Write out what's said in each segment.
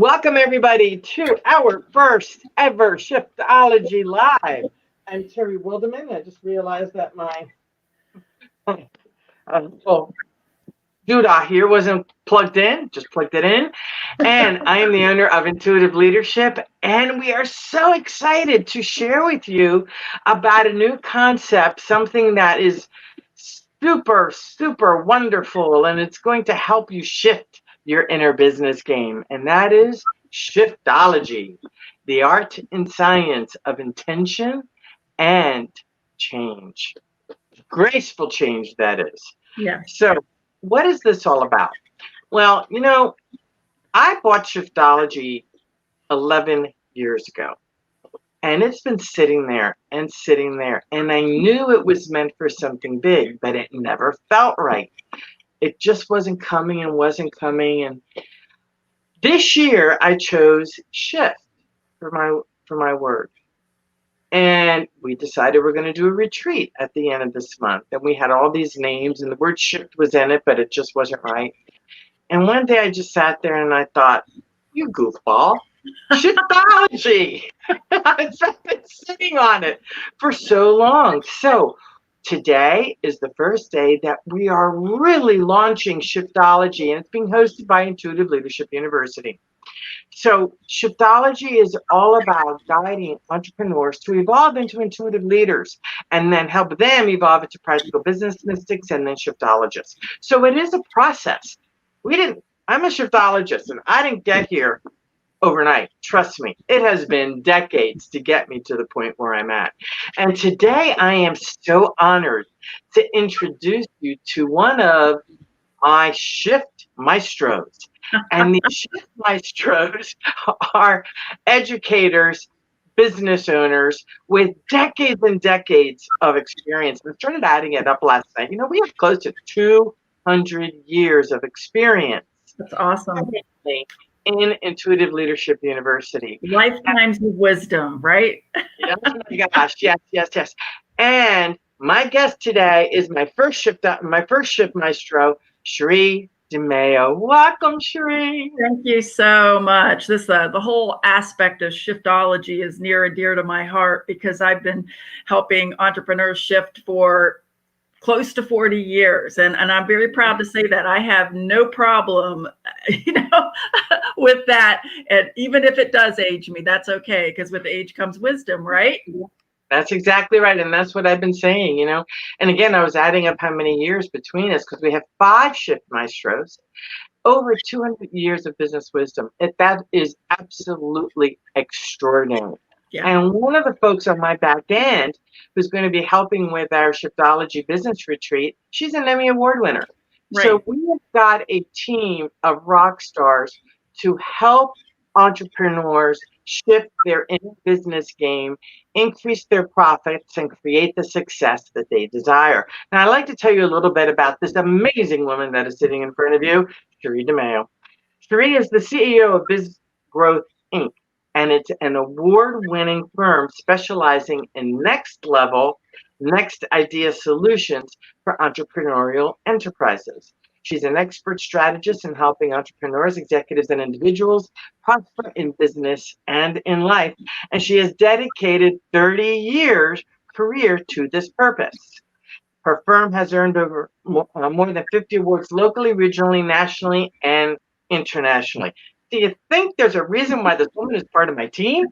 Welcome everybody to our first ever Shiftology Live. I'm Terry Wildemann. I just realized that my doodah here wasn't plugged in, just plugged it in. And I am the owner of Intuitive Leadership, and we are so excited to share with you about a new concept, something that is super wonderful, and it's going to help you shift your inner business game, and that is Shiftology, the art and science of intention and change. Graceful change, that is. Yeah. So what is this all about? Well, I bought Shiftology 11 years ago, and it's been sitting there, and I knew it was meant for something big, but it never felt right. It just wasn't coming. And this year I chose shift for my word. And we decided we're going to do a retreat at the end of this month. And we had all these names, and the word shift was in it, but it just wasn't right. And one day I just sat there and I thought, you goofball, Shiftology. I've been sitting on it for so long. So today is the first day that we are really launching Shiftology, and it's being hosted by Intuitive Leadership University. So Shiftology is all about guiding entrepreneurs to evolve into intuitive leaders and then help them evolve into practical business mystics and then shiftologists. So it is a process. I'm a shiftologist, and I didn't get here overnight. Trust me, it has been decades to get me to the point where I'm at. And today I am so honored to introduce you to one of my Shift Maestros. And the Shift Maestros are educators, business owners with decades and decades of experience. I started adding it up last night. We have close to 200 years of experience. That's awesome. In Intuitive Leadership University. Lifetimes of wisdom, right? Oh my gosh, yes. And my guest today is my first Shift Maestro, Sherre DeMao. Welcome, Sherre. Thank you so much. The whole aspect of shiftology is near and dear to my heart because I've been helping entrepreneurs shift for close to 40 years. And I'm very proud to say that I have no problem, with that. And even if it does age me, that's okay, because with age comes wisdom, right? That's exactly right. And that's what I've been saying, And again, I was adding up how many years between us, because we have 5 Shift Maestros, over 200 years of business wisdom. That is absolutely extraordinary. Yeah. And one of the folks on my back end who's going to be helping with our Shiftology Business Retreat, she's an Emmy Award winner. Right. So we have got a team of rock stars to help entrepreneurs shift their inner business game, increase their profits, and create the success that they desire. Now, I'd like to tell you a little bit about this amazing woman that is sitting in front of you, Sherre DeMao. Sherre is the CEO of Biz Growth, Inc., and it's an award-winning firm specializing in next idea solutions for entrepreneurial enterprises. She's an expert strategist in helping entrepreneurs, executives, and individuals prosper in business and in life. And she has dedicated 30 years career to this purpose. Her firm has earned over more than 50 awards locally, regionally, nationally, and internationally. Do you think there's a reason why this woman is part of my team?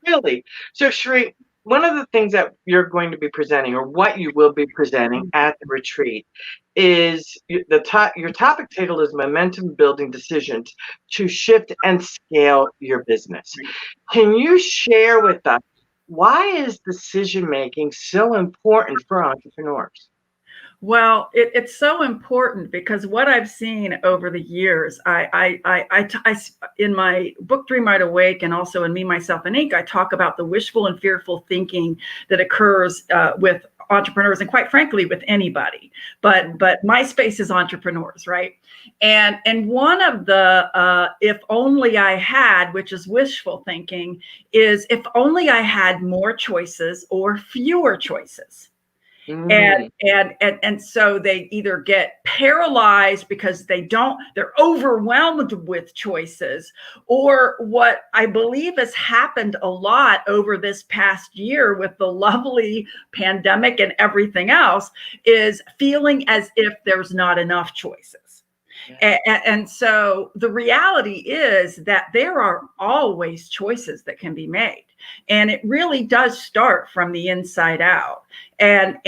Really? So, Sherre, one of the things that you're going to be presenting, or what you will be presenting at the retreat, is your topic title is Momentum Building Decisions to Shift and Scale Your Business. Can you share with us, why is decision making so important for entrepreneurs? Well, it's so important because what I've seen over the years, I in my book Dream Wide Awake, and also in Me, Myself, and Inc., I talk about the wishful and fearful thinking that occurs with entrepreneurs, and quite frankly, with anybody. But my space is entrepreneurs, right? And one of the if only I had, which is wishful thinking, is if only I had more choices or fewer choices. Mhm. And so they either get paralyzed because they're overwhelmed with choices, or what I believe has happened a lot over this past year with the lovely pandemic and everything else is feeling as if there's not enough choices. And so the reality is that there are always choices that can be made. And it really does start from the inside out. And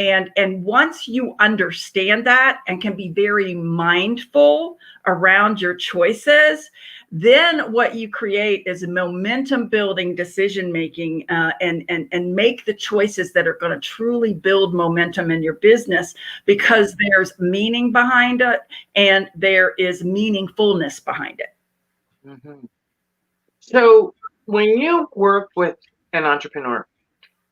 once you understand that and can be very mindful around your choices, then what you create is a momentum building decision making, and make the choices that are going to truly build momentum in your business, because there's meaning behind it and there is meaningfulness behind it. Mhm. So when you work with an entrepreneur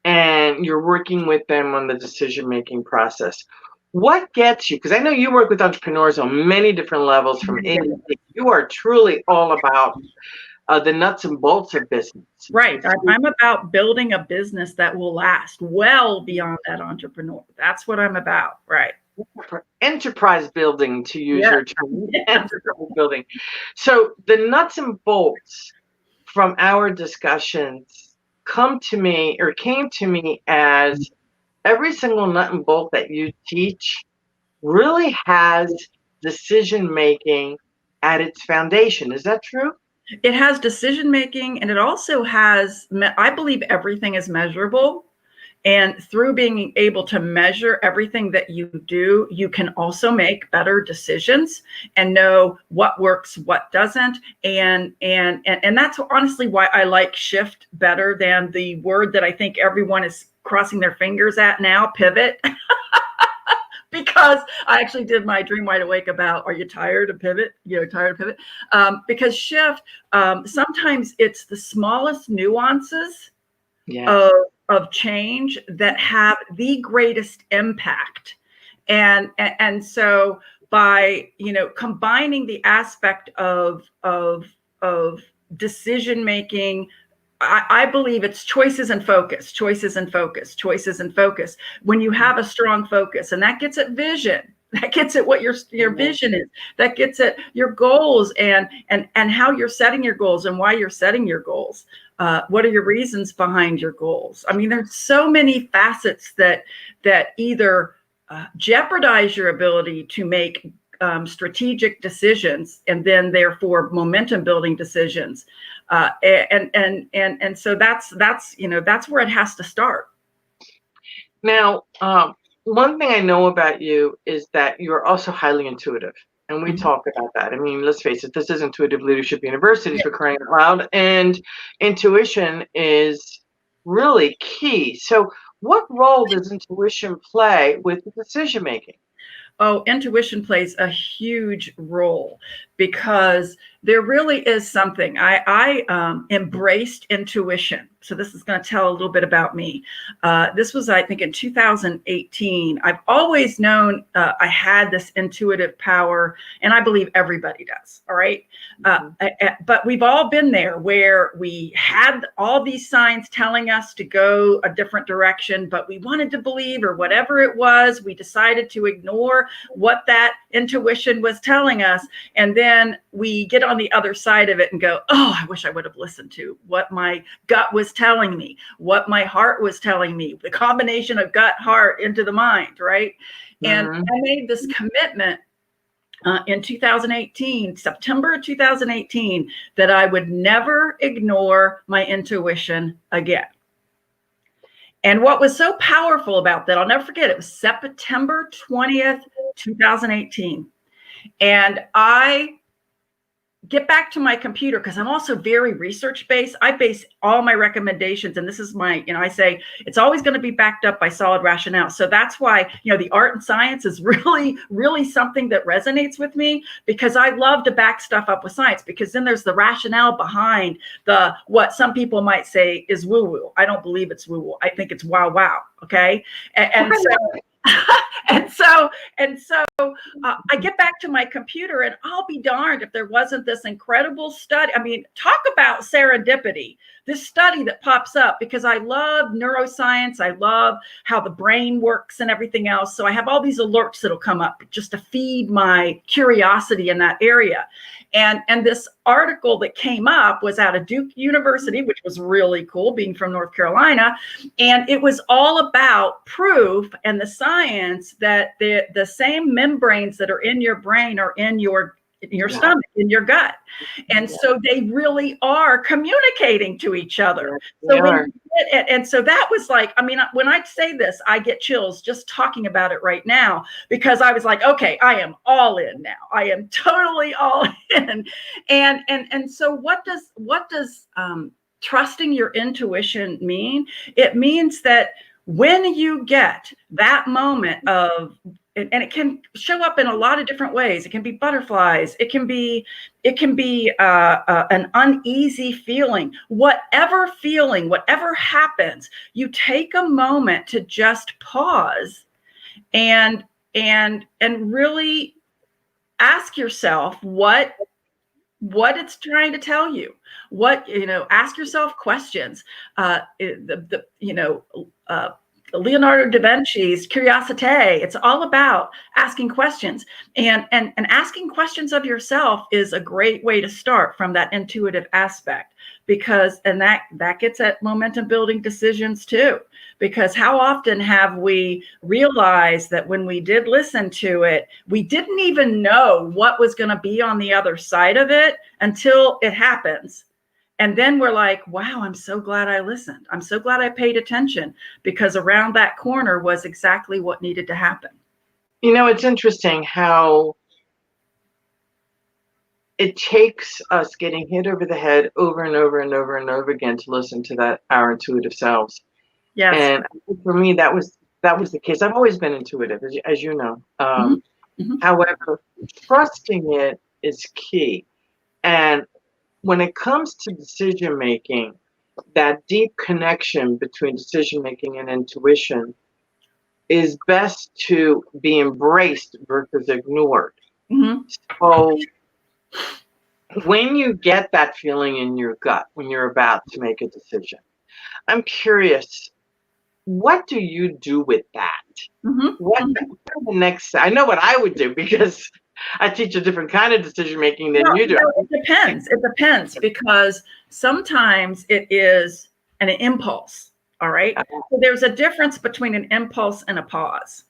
and you're working with them on the decision-making process, what gets you? Because I know you work with entrepreneurs on many different levels from A to Z. You are truly all about the nuts and bolts of business. Right. I'm about building a business that will last well beyond that entrepreneur. That's what I'm about. Right. For enterprise building, to use Yeah. your term, enterprise building. So the nuts and bolts from our discussions came to me as every single nut and bolt that you teach really has decision making at its foundation. Is that true? It has decision making, and it also has, I believe everything is measurable. And through being able to measure everything that you do, you can also make better decisions and know what works, what doesn't. And that's honestly why I like shift better than the word that I think everyone is crossing their fingers at now, pivot. Because I actually did my Dream Wide Awake about, are you tired of pivot? Tired of pivot? Because shift, sometimes it's the smallest nuances Yes. of change that have the greatest impact. And so by combining the aspect of decision making, I believe it's choices and focus, choices and focus, choices and focus. When you have a strong focus, and that gets at vision, that gets at what your vision is, that gets at your goals and how you're setting your goals and why you're setting your goals. What are your reasons behind your goals? I mean, there's so many facets that either jeopardize your ability to make strategic decisions, and then therefore momentum building decisions. And so that's where it has to start. Now, one thing I know about you is that you're also highly intuitive. And we talk about that. I mean, let's face it, this is Intuitive Leadership University, for crying out loud. And intuition is really key. So what role does intuition play with decision making? Oh, intuition plays a huge role, because there really is something. I embraced intuition. So this is going to tell a little bit about me. This was, I think, in 2018. I've always known I had this intuitive power, and I believe everybody does. All right. But we've all been there where we had all these signs telling us to go a different direction, but we wanted to believe, or whatever it was, we decided to ignore what that intuition was telling us. And then we get on the other side of it and go, oh, I wish I would have listened to what my gut was telling me, what my heart was telling me, the combination of gut, heart into the mind, right? And I made this commitment in 2018, September of 2018, that I would never ignore my intuition again. And what was so powerful about that, I'll never forget, it was September 20th, 2018. And I get back to my computer, because I'm also very research based. I base all my recommendations, and this is my, I say it's always going to be backed up by solid rationale. So that's why, the art and science is really, really something that resonates with me, because I love to back stuff up with science, because then there's the rationale behind what some people might say is woo woo. I don't believe it's woo woo. I think it's wow, wow. Okay. And so And so I get back to my computer, and I'll be darned if there wasn't this incredible study. I mean, talk about serendipity, this study that pops up, because I love neuroscience. I love how the brain works and everything else. So I have all these alerts that'll come up just to feed my curiosity in that area. And this article that came up was out of Duke University, which was really cool, being from North Carolina. And it was all about proof and the science that the same membranes that are in your brain are in your stomach, in your gut. And so they really are communicating to each other. And so that was like, I mean, when I say this, I get chills just talking about it right now, because I was like, okay, I am all in now. I am totally all in. And so what does trusting your intuition mean? It means that when you get that moment of, and it can show up in a lot of different ways. It can be butterflies. It can be an uneasy feeling. Whatever happens, you take a moment to just pause and really ask yourself what it's trying to tell you. Ask yourself questions. Leonardo da Vinci's Curiosité. It's all about asking questions, and asking questions of yourself is a great way to start from that intuitive aspect, because that gets at momentum building decisions too. Because how often have we realized that when we did listen to it, we didn't even know what was going to be on the other side of it until it happens. And then we're like, wow, I'm so glad I listened. I'm so glad I paid attention, because around that corner was exactly what needed to happen. It's interesting how it takes us getting hit over the head over and over and over and over again to listen to our intuitive selves. Yes. And for me, that was the case. I've always been intuitive, as you know. However, trusting it is key. And when it comes to decision making, that deep connection between decision making and intuition is best to be embraced versus ignored. So when you get that feeling in your gut when you're about to make a decision, I'm curious, what do you do with that? What are the next? I know what I would do, because I teach a different kind of decision making than you do. It depends. It depends, because sometimes it is an impulse. All right. So there's a difference between an impulse and a pause.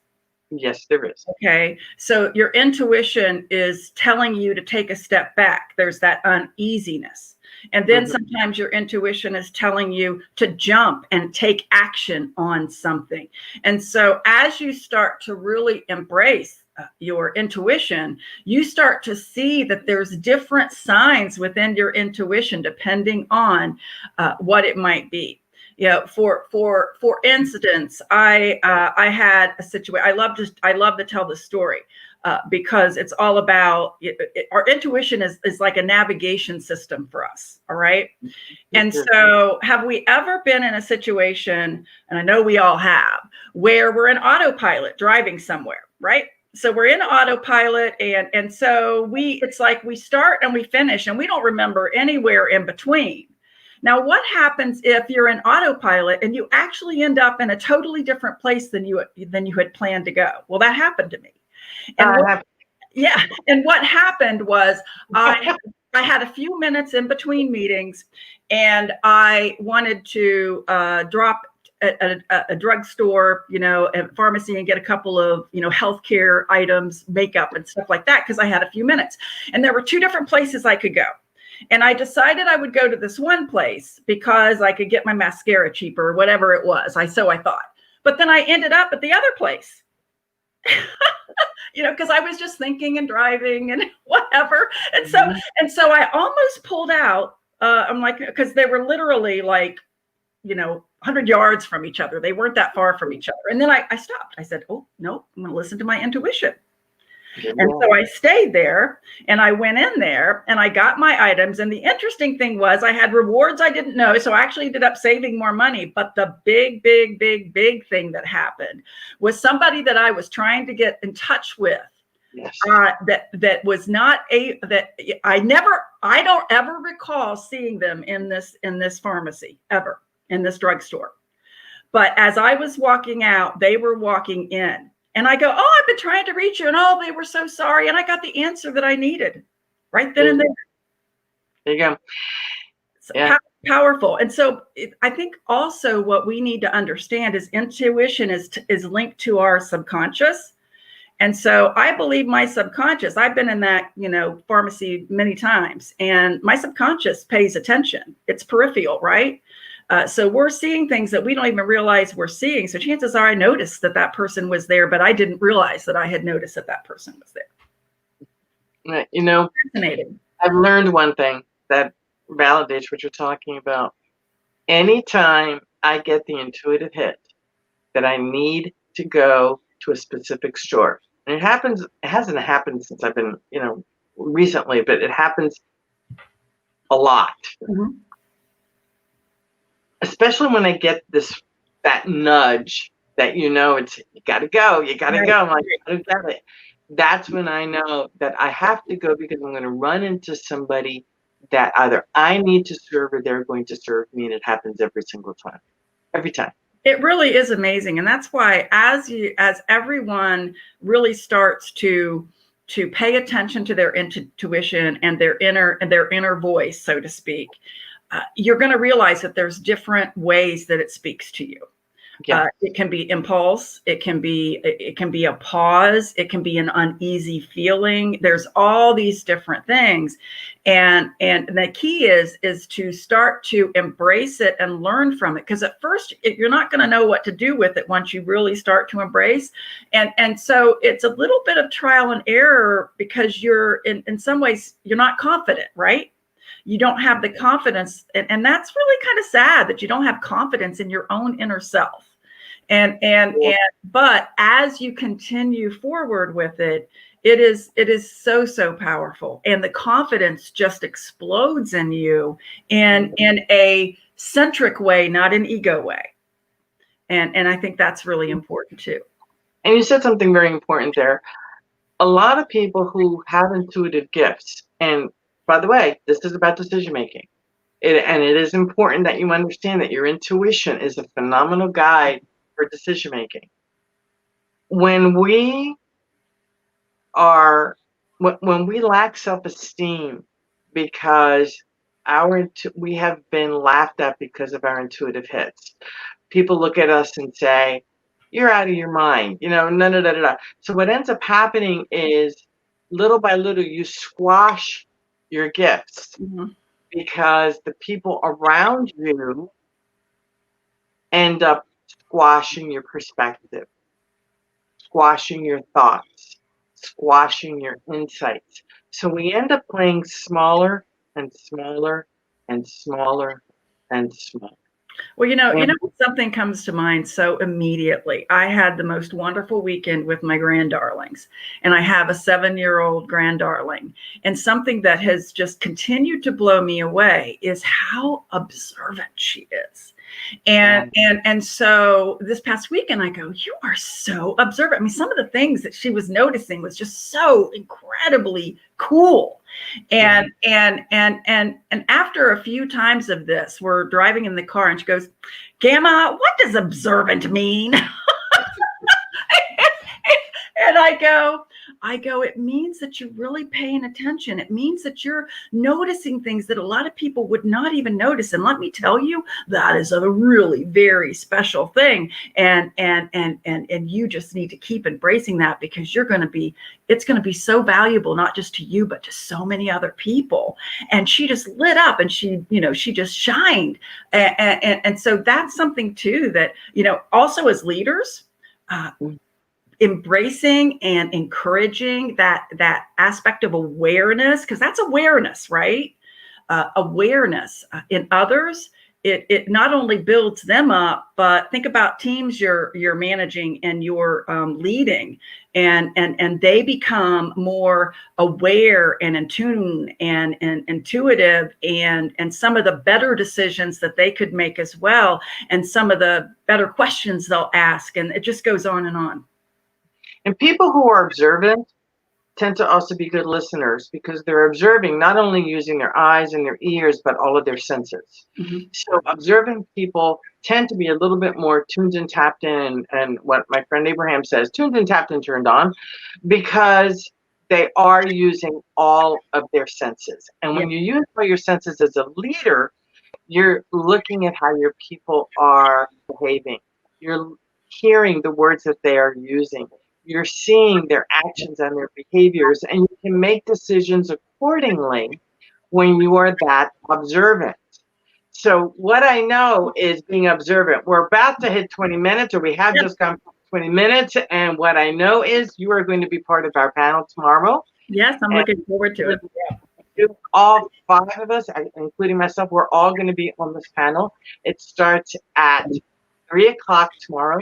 Yes, there is. Okay. So your intuition is telling you to take a step back. There's that uneasiness. And then sometimes your intuition is telling you to jump and take action on something. And so as you start to really embrace your intuition, you start to see that there's different signs within your intuition depending on what it might be. For instance, I had a situation. I love to tell the story because it's all about our intuition is like a navigation system for us. All right. And so have we ever been in a situation, and I know we all have, where we're in autopilot driving somewhere, right? So we're in autopilot, and so it's like we start and we finish, and we don't remember anywhere in between. Now, what happens if you're in autopilot and you actually end up in a totally different place than you had planned to go? Well, that happened to me. And and what happened was I had a few minutes in between meetings, and I wanted to drop at a drugstore, a pharmacy, and get a couple of, healthcare items, makeup and stuff like that, because I had a few minutes. And there were two different places I could go. And I decided I would go to this one place because I could get my mascara cheaper, whatever it was. So I thought. But then I ended up at the other place. Because I was just thinking and driving and whatever. And so I almost pulled out. I'm like, because they were literally like, 100 yards from each other. They weren't that far from each other. And then I stopped. I said, oh, no, I'm going to listen to my intuition. And so I stayed there and I went in there and I got my items. And the interesting thing was I had rewards I didn't know. So I actually ended up saving more money. But the big thing that happened was somebody that I was trying to get in touch with. Yes. That was not that I don't ever recall seeing them in this pharmacy ever, in this drugstore. But as I was walking out, they were walking in. And I go, oh, I've been trying to reach you. And oh, they were so sorry. And I got the answer that I needed right then and there. There you go. Yeah. Powerful. And so I think also what we need to understand is intuition is linked to our subconscious. And so I believe my subconscious, I've been in that, pharmacy many times, and my subconscious pays attention. It's peripheral, right? So we're seeing things that we don't even realize we're seeing. So chances are I noticed that person was there, but I didn't realize that I had noticed that person was there. Fascinating. I've learned one thing that validates what you're talking about. Anytime I get the intuitive hit that I need to go to a specific store, and it hasn't happened since I've been, recently, but it happens a lot. Mm-hmm. Especially when I get that nudge that it's you gotta go. I'm like, I got it. That's when I know that I have to go, because I'm going to run into somebody that either I need to serve or they're going to serve me, and it happens every single time. Every time. It really is amazing, and that's why as everyone really starts to pay attention to their intuition and their inner voice, so to speak. You're going to realize that there's different ways that it speaks to you. Yeah. It can be impulse. It can be a pause. It can be an uneasy feeling. There's all these different things. And the key is to start to embrace it and learn from it. Because at first you're not going to know what to do with it once you really start to embrace. And so it's a little bit of trial and error, because you're in some ways you're not confident, right? You don't have the confidence. And that's really kind of sad that you don't have confidence in your own inner self. But as you continue forward with it, it is so powerful. And the confidence just explodes in you in a centric way, not an ego way. And I think that's really important too. And you said something very important there. A lot of people who have intuitive gifts, and by the way, this is about decision making. And it is important that you understand that your intuition is a phenomenal guide for decision making. When we lack self-esteem because we have been laughed at because of our intuitive hits, people look at us and say, "You're out of your mind," no. So what ends up happening is, little by little, you squash your gifts. Mm-hmm. Because the people around you end up squashing your perspective, squashing your thoughts, squashing your insights. So we end up playing smaller and smaller and smaller and smaller. Well, something comes to mind so immediately. I had the most wonderful weekend with my granddarlings, and I have a 7-year-old granddarling. And something that has just continued to blow me away is how observant she is. And so this past weekend, I go, "You are so observant." I mean, some of the things that she was noticing was just so incredibly cool. And after a few times of this, we're driving in the car, and she goes, "Gamma, what does observant mean?" And I go, "It means that you're really paying attention. It means that you're noticing things that a lot of people would not even notice. And let me tell you, that is a really very special thing. And you just need to keep embracing that, because it's going to be so valuable, not just to you, but to so many other people." And she just lit up, and she just shined. And so that's something too that, also as leaders, embracing and encouraging that aspect of awareness, because that's awareness, right? Awareness in others it not only builds them up, but think about teams you're managing and you're leading, and they become more aware and in tune and intuitive, and some of the better decisions that they could make as well, and some of the better questions they'll ask, and it just goes on and on. And people who are observant tend to also be good listeners, because they're observing, not only using their eyes and their ears, but all of their senses. So observant people tend to be a little bit more tuned and tapped in, and what my friend Abraham says, tuned and tapped and turned on, because they are using all of their senses. And when you use all your senses as a leader, you're looking at how your people are behaving. You're hearing the words that they are using. You're seeing their actions and their behaviors, and you can make decisions accordingly when you are that observant. So what I know is being observant. We're about to hit 20 minutes, or we have just gone 20 minutes, and what I know is you are going to be part of our panel tomorrow. Yes, I'm looking forward to it. All 5 of us, including myself, we're all going to be on this panel. It starts at 3 o'clock tomorrow.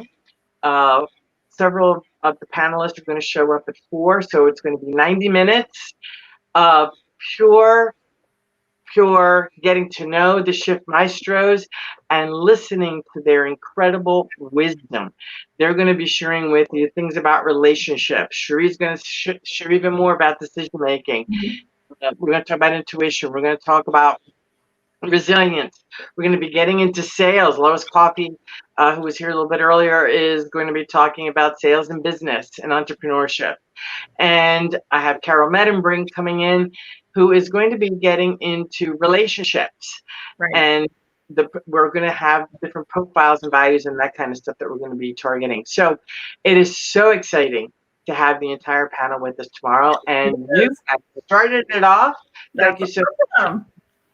Several of the panelists are going to show up at 4, so it's going to be 90 minutes of pure getting to know the Shift Maestros and listening to their incredible wisdom. They're going to be sharing with you things about relationships. Cherie's going to share even more about decision making. We're going to talk about intuition. We're going to talk about resilience. We're going to be getting into sales. Lois Coffey, who was here a little bit earlier, is going to be talking about sales and business and entrepreneurship. And I have Carol Meddenbrink coming in, who is going to be getting into relationships. And we're going to have different profiles and values and that kind of stuff that we're going to be targeting. So it is so exciting to have the entire panel with us tomorrow. And you have started it off. Thank you so much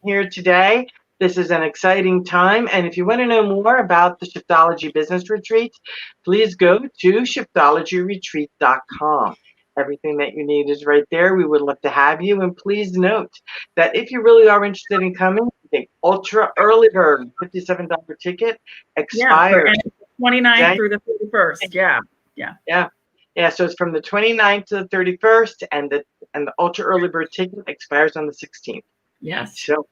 here today. This is an exciting time. And if you want to know more about the Shiftology Business Retreat, please go to shiftologyretreat.com. Everything that you need is right there. We would love to have you. And please note that if you really are interested in coming, the ultra early bird $57 ticket expires. Yeah, 29th through the 31st. Yeah, so it's from the 29th to the 31st, and the ultra early bird ticket expires on the 16th. Yes. So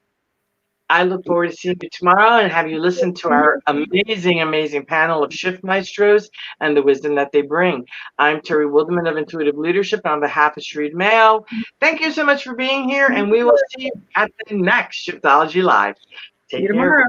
I look forward to seeing you tomorrow and have you listen to our amazing panel of Shift Maestros and the wisdom that they bring. I'm Terry Wildemann of Intuitive Leadership on behalf of Sherre DeMao. Thank you so much for being here, and we will see you at the next Shiftology Live. Take care. See you tomorrow.